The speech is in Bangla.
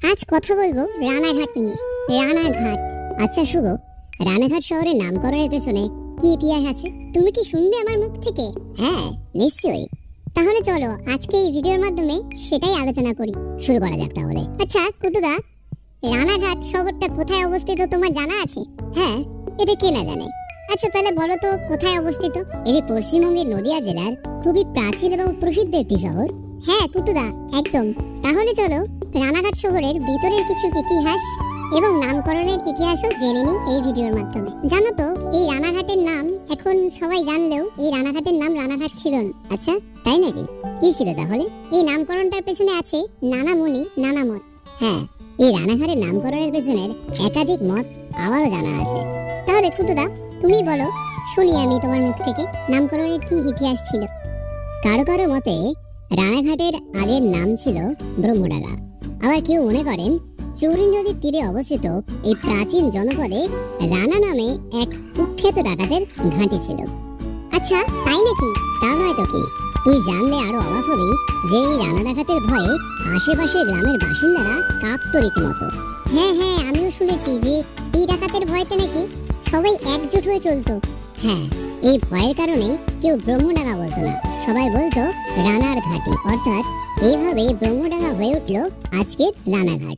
আজ কথা বলবো রানাঘাট নিয়ে। রানাঘাট। আচ্ছা শুভ, রানাঘাট শহরের নামকরণের পেছনে কি ইতিহাস আছে তুমি কি শুনবে আমার মুখ থেকে? হ্যাঁ, নিশ্চয়ই। তাহলে চলো আজকে এই ভিডিওর মাধ্যমে সেটাই আলোচনা করি। শুরু করা যাক তাহলে। আচ্ছা কুটুদা, রানাঘাট শহরটা কোথায় অবস্থিত তোমার জানা আছে? হ্যাঁ, এটা কে না জানে। আচ্ছা তাহলে বলো তো কোথায় অবস্থিত? এটি পশ্চিমবঙ্গের নদিয়া জেলার খুবই প্রাচীন এবং প্রসিদ্ধ একটি শহর। হ্যাঁ কুটুদা, একদম। তাহলে চলো রানাঘাট শহরের ভিতরের কিছু ইতিহাস এবং নামকরণের ইতিহাসও জেনে নিই এই ভিডিওর মাধ্যমে। জানো তো এই রানাঘাটের নাম এখন সবাই জানলেও এই রানাঘাটের নাম রানাঘাট ছিল না। আচ্ছা তাই নাকি? কি ছিল তাহলে? এই নামকরণটার পেছনে আছে নানা মুনি নানা মত। হ্যাঁ, এই রানাঘাটের নামকরণের পেছনের একাধিক মত আমারও জানা আছে। তাহলে কুটুদা তুমি বলো, শুনি আমি তোমার মুখ থেকে নামকরণের কি ইতিহাস ছিল। কারো কারো মতে রানাঘাটের আগের নাম ছিল ব্রহ্মডাঙ্গা। আবার কেউ মনে করেন চৌরি নদীর তীরে অবস্থিত এই প্রাচীন জনপদে রানা নামে এক কুখ্যাত ডাকাতের ঘাঁটি ছিল। আচ্ছা তাই নাকি? তা নয় তো কি, তুই জানলে আরো অবাক হবি যে এই রানা ডাকাতের ভয়ে আশেপাশের গ্রামের বাসিন্দারা কাঁপতো রীতিমতো। হ্যাঁ হ্যাঁ, আমিও শুনেছি যে এই ডাকাতের ভয়তে নাকি সবাই একজোট হয়ে চলতো। হ্যাঁ, এই ভয়ের কারণে কেউ ব্রহ্মডাঙ্গা বলতো না, সবাই বলতো রানার ঘাটি। অর্থাৎ এইভাবে ব্রহ্মডাঙ্গা হয়ে উঠলো আজকের রানাঘাট।